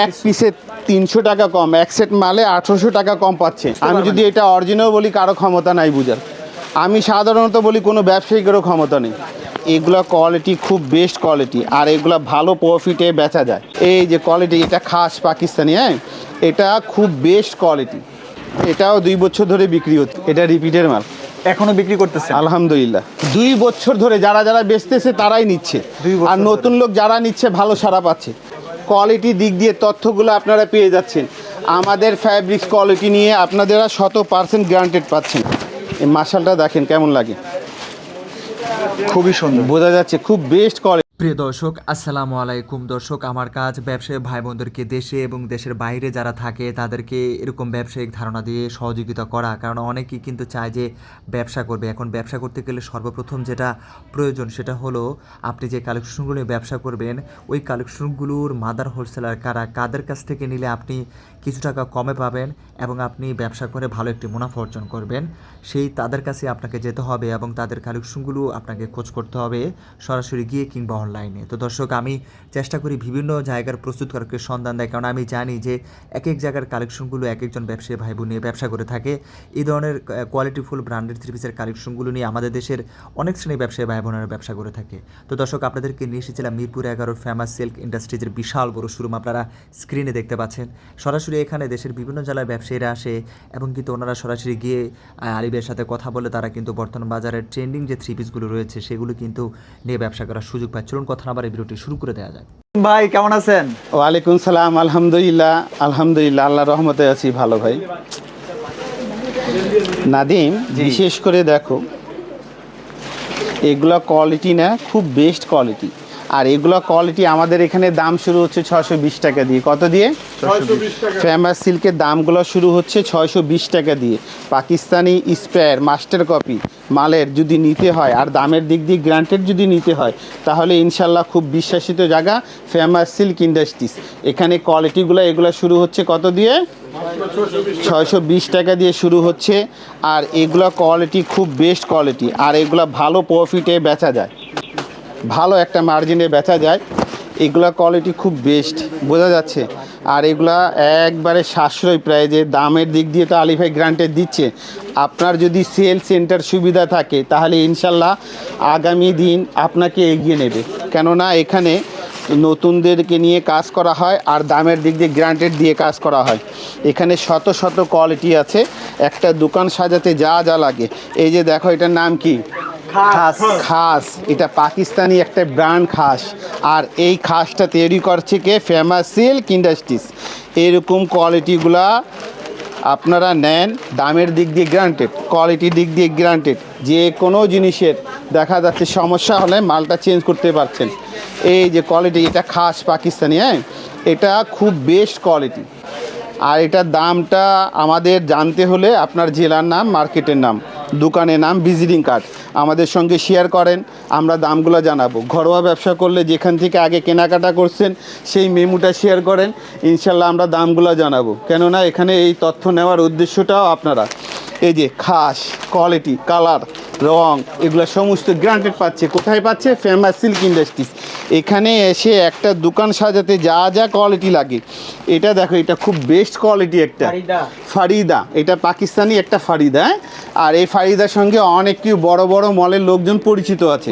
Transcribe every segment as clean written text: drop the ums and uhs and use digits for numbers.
এক পিসে 300 টাকা কম, এক সেট মালে 1800 টাকা কম পাচ্ছে। আমি যদি এটা অরিজিনাল বলি কারো ক্ষমতা নাই বুঝার। আমি সাধারণত বলি কোনো ব্যবসায়িকেরও ক্ষমতা নেই। এগুলো কোয়ালিটি খুব বেস্ট কোয়ালিটি, আর এগুলো ভালো প্রফিটে বেচা যায়। এই যে কোয়ালিটি, এটা খাস পাকিস্তানি, হ্যাঁ এটা খুব বেস্ট কোয়ালিটি। এটাও 2 বছর ধরে বিক্রি হচ্ছে, এটা রিপিটের মাল। এখনো বিক্রি করতেছে? আলহামদুলিল্লাহ 2 বছর ধরে যারা যারা বেচতেছে তারাই নিচ্ছে, আর নতুন লোক যারা নিচ্ছে ভালো সাড়া পাচ্ছে। কোয়ালিটি দিক দিয়ে তথ্যগুলো আপনারা পেয়ে যাচ্ছেন। আমাদের ফ্যাব্রিক্স কোয়ালিটি নিয়ে আপনারা 100% গ্যারান্টেড পাচ্ছেন। এই মাশালটা দেখেন কেমন লাগে, খুবই সুন্দর, বোঝা যাচ্ছে খুব বেস্ট কোয়ালিটি। প্রিয় দর্শক, আসসালামু আলাইকুম। দর্শক, আমার কাজ ব্যবসায়ী ভাই বোনদেরকে দেশে এবং দেশের বাইরে যারা থাকে তাদেরকে এরকম ব্যবসায়িক ধারণা দিয়ে সহযোগিতা করা। কারণ অনেকেই কিন্তু চায় যে ব্যবসা করবে। এখন ব্যবসা করতে গেলে সর্বপ্রথম যেটা প্রয়োজন সেটা হলো আপনি যে কালেকশনগুলো ব্যবসা করবেন ওই কালেকশনগুলোর মাদার হোলসেলার কারা, কাদের কাছ থেকে নিলে আপনি কিছু টাকা কমে পাবেন এবং আপনি ব্যবসা করে ভালো একটি মুনাফা অর্জন করবেন, সেই তাদের কাছে আপনাকে যেতে হবে এবং তাদের কালেকশনগুলো আপনাকে খোঁজ করতে হবে সরাসরি গিয়ে কিংবা অনলাইনে। তো দর্শক, আমি চেষ্টা করি বিভিন্ন জায়গার প্রস্তুতকারকের সন্ধান দেয়, কারণ আমি জানি যে এক এক জায়গার কালেকশনগুলো এক একজন ব্যবসায়ী ভাই বোন নিয়ে ব্যবসা করে থাকে। এই ধরনের কোয়ালিটিফুল ব্র্যান্ডেড থ্রি পিসের কালেকশনগুলো নিয়ে আমাদের দেশের অনেক শ্রেণী ব্যবসায়ী ভাই বোনেরা ব্যবসা করে থাকে। তো দর্শক, আপনাদেরকে নিয়ে এসেছিলাম মিরপুর 11 ফেমাস সিল্ক ইন্ডাস্ট্রিজের বিশাল বড় শোরুম। আপনারা স্ক্রিনে দেখতে পাচ্ছেন। সরাসরি এখানে দেশের বিভিন্ন জেলার ব্যবসায়ীরা আসে এবং কিন্তু ওনারা সরাসরি গিয়ে আলিবের সাথে কথা বলে তারা কিন্তু বর্তমান বাজারের ট্রেন্ডিং যে থ্রি পিসগুলো রয়েছে সেগুলো কিন্তু নিয়ে ব্যবসা করার সুযোগ পায়। চলুন কথা না বাড়িয়ে ভিডিওটি শুরু করে দেওয়া যাক। ভাই কেমন আছেন? ওয়ালাইকুম সালাম, আলহামদুলিল্লাহ আলহামদুলিল্লাহ, আল্লাহর রহমতে আছি ভালো ভাই। নাদিম, বিশেষ করে দেখো এগুলা কোয়ালিটি না খুব বেস্ট কোয়ালিটি, আর এগুলো কোয়ালিটি আমাদের এখানে দাম শুরু হচ্ছে 620 টাকা দিয়ে। কত দিয়ে? ফেমাস সিল্কের দামগুলো শুরু হচ্ছে 620 টাকা দিয়ে। পাকিস্তানি স্পেয়ার মাস্টার কপি মালের যদি নিতে হয় আর দামের দিক দিয়ে গ্রান্টেড যদি নিতে হয় তাহলে ইনশাল্লাহ খুব বিশ্বাসিত জায়গা ফেমাস সিল্ক ইন্ডাস্ট্রিজ। এখানে কোয়ালিটিগুলো এগুলো শুরু হচ্ছে কত দিয়ে? 620 টাকা দিয়ে শুরু হচ্ছে, আর এগুলো কোয়ালিটি খুব বেস্ট কোয়ালিটি, আর এগুলো ভালো প্রফিটে বেচা যায়, ভালো একটা মার্জিনে বেচা যায়। এগুলা কোয়ালিটি খুব বেস্ট, বোঝা যাচ্ছে। আর এগুলা একবারে সাশ্রয় প্রাইজে, দামের দিক দিয়ে তো আলী ভাই গ্রান্টেড দিচ্ছে। আপনার যদি সেল সেন্টার সুবিধা থাকে তাহলে ইনশাল্লাহ আগামী দিন আপনাকে এগিয়ে নেবে, কেননা এখানে নতুনদেরকে নিয়ে কাজ করা হয় আর দামের দিক দিয়ে গ্রান্টেড দিয়ে কাজ করা হয়। এখানে শত শত কোয়ালিটি আছে, একটা দোকান সাজাতে যা যা লাগে। এই যে দেখো, এটার নাম কি? খাস। এটা পাকিস্তানি একটা ব্র্যান্ড খাস, আর এই খাসটা তৈরি করছে কে? Famous silk industries. এরকম কোয়ালিটিগুলা আপনারা নেন, দামের দিক দিয়ে গ্রান্টেড, কোয়ালিটির দিক দিয়ে গ্রান্টেড। যে কোনো জিনিসের দেখা যাচ্ছে সমস্যা হলে মালটা চেঞ্জ করতে পারছেন। এই যে কোয়ালিটি, এটা খাস পাকিস্তানি, হ্যাঁ এটা খুব বেস্ট কোয়ালিটি। আর এটার দামটা আমাদের জানতে হলে আপনার জেলার নাম, মার্কেটের নাম, দোকানের নাম, ভিজিটিং কার্ড আমাদের সঙ্গে শেয়ার করেন, আমরা দামগুলো জানাবো। ঘরোয়া ব্যবসা করলে যেখান থেকে আগে কেনাকাটা করছেন সেই মেমোটা শেয়ার করেন, ইনশাল্লাহ আমরা দামগুলো জানাবো। কেননা এখানে এই তথ্য নেওয়ার উদ্দেশ্যটাও আপনারা। এই যে খাস কোয়ালিটি, কালার, রং, এগুলো সমস্ত গ্রান্টেড পাচ্ছে। কোথায় পাচ্ছে? Famous silk industries. এখানে এসে একটা দোকান সাজাতে যা যা কোয়ালিটি লাগে, এটা দেখো, এটা খুব বেস্ট কোয়ালিটি একটা ফারিদা। এটা পাকিস্তানি একটা ফারিদা, আর এই ফারিদার সঙ্গে অনেক কি বড় বড় মলের লোকজন পরিচিত আছে।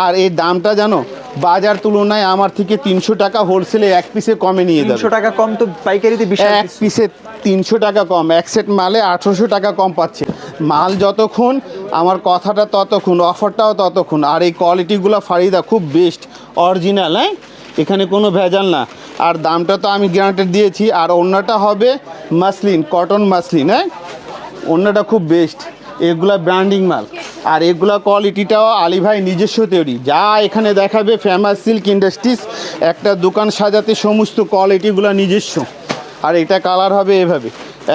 আর এই দামটা জানো, বাজার তুলনায় আমার থেকে 300 টাকা হোলসেলে এক পিসে কমে নিয়ে যাবে। 300 টাকা কম তো পাইকারিতে বিশাল এক পিসে 300 টাকা কম, এক সেট মালে 1800 টাকা কম পাচ্ছে। মাল যতক্ষণ, আমার কথাটা ততক্ষণ, অফারটাও ততক্ষণ। আর এই কোয়ালিটিগুলো ফারিদা খুব বেস্ট অরিজিনাল, হ্যাঁ এখানে কোনো ভেজাল না। আর দামটা তো আমি গ্যারান্টেড দিয়েছি। আর অন্যটা হবে মাসলিন, কটন মাসলিন, হ্যাঁ অন্যটা খুব বেস্ট। এগুলা ব্র্যান্ডিং মাল, আর এগুলা কোয়ালিটিটাও আলী ভাই নিজস্ব তৈরি। যা এখানে দেখাবে ফেমাস সিল্ক ইন্ডাস্ট্রিজ, একটা দোকান সাজাতে সমস্ত কোয়ালিটিগুলো নিজস্ব। আর এটা কালার হবে এভাবে।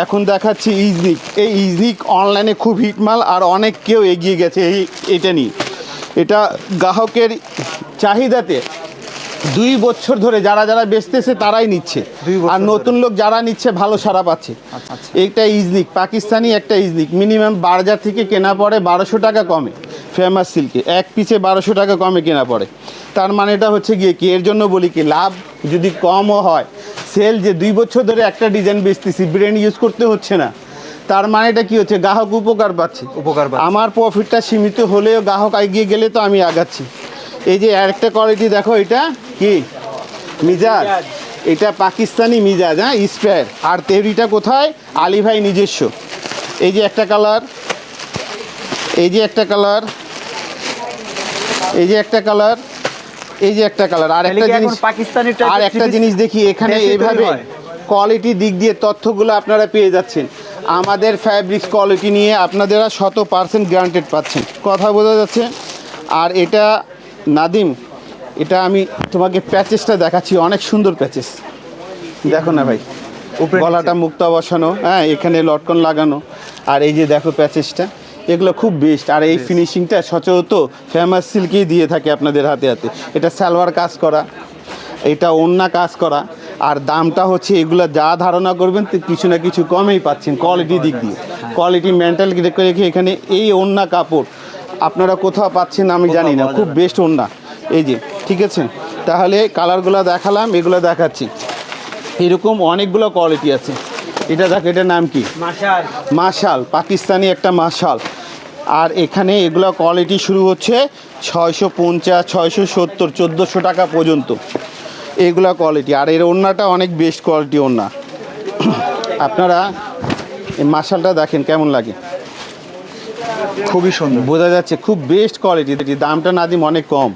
এখন দেখাচ্ছি ইজনিক। এই ইজনিক অনলাইনে খুব হিট মাল, আর অনেক কেউ এগিয়ে গেছে এটা নিয়ে। এটা গ্রাহকের চাহিদাতে 2 বছর ধরে যারা যারা বেচতেছে তারাই নিচ্ছে, আর নতুন লোক যারা নিচ্ছে ভালো সাড়া পাচ্ছে। এইটা ইজনিক, পাকিস্তানি একটা ইজনিক, মিনিমাম বাজার থেকে কেনা পড়ে 1200 টাকা কমে। ফেমাস সিল্কে এক পিসে 1200 টাকা কমে কেনা পড়ে। তার মানে এটা হচ্ছে গিয়ে কি, এর জন্য বলি কি লাভ যদি কমও হয় সেল যে 2 বছর ধরে একটা ডিজাইন বেচতেছি, ব্র্যান্ড ইউজ করতে হচ্ছে না, তার মানেটা কি হচ্ছে? গ্রাহক উপকার পাচ্ছে। আমার প্রফিটটা সীমিত হলেও গ্রাহক এগিয়ে গেলে তো আমি আগাচ্ছি। এই যে আরেকটা কোয়ালিটি দেখো, এটা কি মিজাজ, এটা পাকিস্তানি মিজাজ, হ্যাঁ স্পেয়ার। আর তেরিটা কোথায়? আলী ভাই নিজস্ব। এই যে একটা কালার, এই যে একটা কালার, এই যে একটা কালার, এই যে একটা কালার। আর একটা জিনিস, আর একটা জিনিস দেখি এখানে এইভাবে কোয়ালিটি দিক দিয়ে তথ্যগুলো আপনারা পেয়ে যাচ্ছেন। আমাদের ফ্যাব্রিক্স কোয়ালিটি নিয়ে আপনারা 100% গ্যারান্টেড পাচ্ছেন, কথা বোঝা যাচ্ছে। আর এটা নাদিম, এটা আমি তোমাকে প্যাচেসটা দেখাচ্ছি, অনেক সুন্দর প্যাচেস, দেখো না ভাই, গলাটা মুক্তা বসানো, হ্যাঁ এখানে লটকন লাগানো। আর এই যে দেখো প্যাচেসটা, এগুলো খুব বেস্ট। আর এই ফিনিশিংটা সচরাচর ফেমাস সিল্কেই দিয়ে থাকে আপনাদের হাতে হাতে। এটা সালোয়ার কাজ করা, এটা ওড়না কাজ করা। আর দামটা হচ্ছে এগুলো যা ধারণা করবেন তো কিছু না কিছু কমেই পাচ্ছেন কোয়ালিটির দিক দিয়ে। কোয়ালিটি মেন্টাল রেখে এখানে এই ওড়না কাপড় আপনারা কোথাও পাচ্ছেন আমি জানি না, খুব বেস্ট ওড়না। এই যে ঠিক আছে, তাহলে কালারগুলো দেখালাম, এগুলো দেখাচ্ছি। এরকম অনেকগুলো কোয়ালিটি আছে। এটা দেখো, এটার নাম কি? মাশাল, পাকিস্তানি একটা মাশাল। আর এখানে এগুলো কোয়ালিটি শুরু হচ্ছে 650, 670, 1400 টাকা পর্যন্ত এগুলা কোয়ালিটি। আর এর ওড়নাটা অনেক বেস্ট কোয়ালিটি ওড়না। আপনারা এই মাশালটা দেখেন কেমন লাগে, খুবই সুন্দর, বোঝা যাচ্ছে খুব বেস্ট কোয়ালিটি। দামটা নাদিম অনেক কম।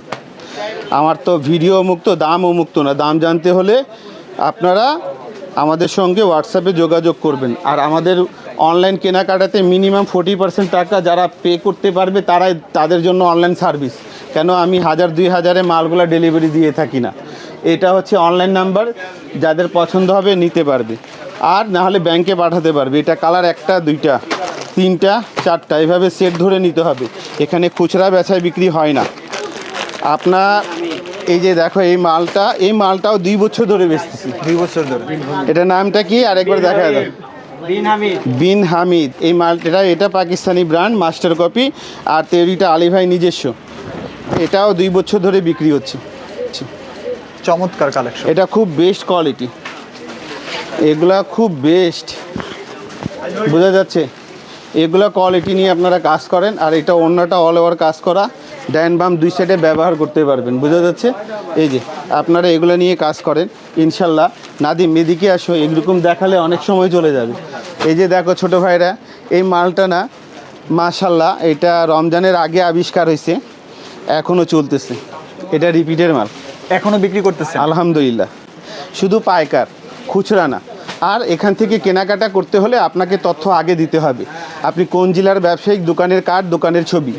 আমার তো ভিডিও মুক্ত, দামও মুক্ত না। দাম জানতে হলে আপনারা আমাদের সঙ্গে হোয়াটসঅ্যাপে যোগাযোগ করবেন। আর আমাদের অনলাইন কেনাকাটাতে মিনিমাম 40% টাকা যারা পে করতে পারবে তাদের জন্য অনলাইন সার্ভিস। কেন আমি 1000-2000 মালগুলো ডেলিভারি দিয়ে থাকি না। এটা হচ্ছে অনলাইন নাম্বার, যাদের পছন্দ হবে নিতে পারবে, আর না হলে ব্যাংকে পাঠাতে পারবে। এটা কালার 1, 2, 3, 4 এভাবে সেট ধরে নিতে হবে। এখানে খুচরা বেচায় বিক্রি হয় না। আপনার এই যে দেখো এই মালটাও 2 বছর ধরে বেচতেছি, 2 বছর ধরে। এটা নামটা কি আরেকবার দেখা দাও? বিন হামিদ। এই মালটা, এটা পাকিস্তানি ব্র্যান্ড, মাস্টার কপি। আর তেরিটা আলী ভাই নিজস্ব, এটাও 2 বছর ধরে বিক্রি হচ্ছে। চমৎকার কালেকশন, এটা খুব বেস্ট কোয়ালিটি, এগুলা খুব বেস্ট, বোঝা যাচ্ছে। এগুলো কোয়ালিটি নিয়ে আপনারা কাজ করেন। আর এটা ওড়নাটা অল ওভার কাজ করা, ডান বাম 2 সাইডে ব্যবহার করতে পারবেন, বোঝা যাচ্ছে। এই যে আপনারা এগুলো নিয়ে কাজ করেন ইনশাল্লাহ। নাদিম এদিকে আসো, এরকম দেখালে অনেক সময় চলে যাবে। এই যে দেখো ছোটো ভাইরা, এই মালটা না মাশাল্লাহ, এটা রমজানের আগে আবিষ্কার হয়েছে, এখনও চলতেছে। এটা রিপিটের মাল, এখনো বিক্রি করতেছে আলহামদুলিল্লাহ। শুধু পাইকার, খুচরা না। আর এখান থেকে কেনাকাটা করতে হলে আপনাকে তথ্য আগে দিতে হবে, আপনি কোন জেলার ব্যবসায়িক, দোকানের কার্ড, দোকানের ছবি।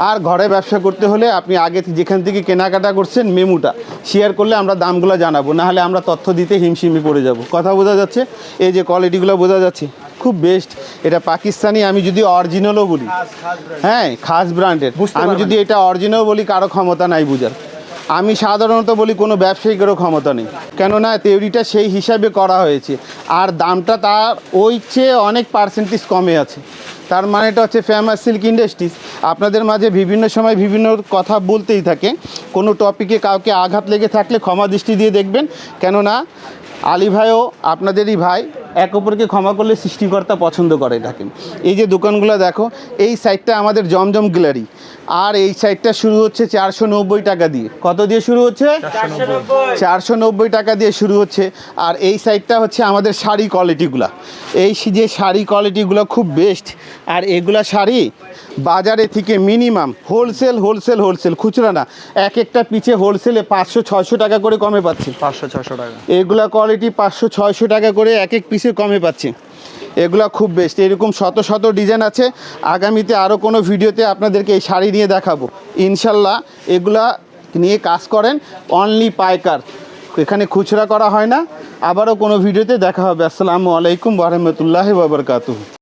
আর ঘরে ব্যবসা করতে হলে আপনি আগে যেখান থেকে কেনাকাটা করছেন মেমুটা শেয়ার করলে আমরা দামগুলো জানাবো, না হলে আমরা তথ্য দিতে হিমশিমে পড়ে যাব। কথা বোঝা যাচ্ছে? এই যে কোয়ালিটিগুলো বোঝা যাচ্ছে, খুব বেস্ট। এটা পাকিস্তানি, আমি যদি অরিজিনালও বলি, হ্যাঁ খাস ব্র্যান্ডের, আমি যদি এটা অরিজিনাল বলি কারো ক্ষমতা নাই বুঝার। আমি সাধারণত বলি কোনো ব্যবসায়িকেরও ক্ষমতা নেই, কেননা তৈরিটা সেই হিসাবে করা হয়েছে। আর দামটা তার ওই চেয়ে অনেক পার্সেন্টেজ কমে আছে। তার মানেটা হচ্ছে ফেমাস সিল্ক ইন্ডাস্ট্রিজ আপনাদের মাঝে বিভিন্ন সময় বিভিন্ন কথা বলতেই থাকে। কোনো টপিকে কাউকে আঘাত লেগে থাকলে ক্ষমা দৃষ্টি দিয়ে দেখবেন, কেননা আলী ভাইও আপনাদেরই ভাই, এক অপরকে ক্ষমা করলে সৃষ্টিকর্তা পছন্দ করে থাকেন। এই যে দোকানগুলো দেখো, এই সাইডটা আমাদের জমজম গ্যালারি। আর এই সাইডটা শুরু হচ্ছে 490 টাকা দিয়ে। কত দিয়ে শুরু হচ্ছে? 490 টাকা দিয়ে শুরু হচ্ছে। আর এই সাইডটা হচ্ছে আমাদের শাড়ি কোয়ালিটিগুলো। এই যে শাড়ি কোয়ালিটিগুলো খুব বেস্ট। আর এগুলা শাড়ি বাজারে থেকে মিনিমাম হোলসেল, খুচরা না, এক একটা পিছে হোলসেলে 500-600 টাকা করে কমে পাচ্ছে। 500-600 টাকা এগুলা কোয়ালিটি 500-600 টাকা করে এক পিসে কমে পাচ্ছে। এগুলা খুব বেস্ট। এরকম শত শত ডিজাইন আছে। আগামীতে আরও কোনো ভিডিওতে আপনাদেরকে এই শাড়ি নিয়ে দেখাবো ইনশাল্লাহ। এগুলা নিয়ে কাজ করেন, অনলি পাইকার, এখানে খুচরা করা হয় না। আবারও কোনো ভিডিওতে দেখা হবে। আসসালামু আলাইকুম ওয়া রাহমাতুল্লাহি ওয়া বারাকাতুহু।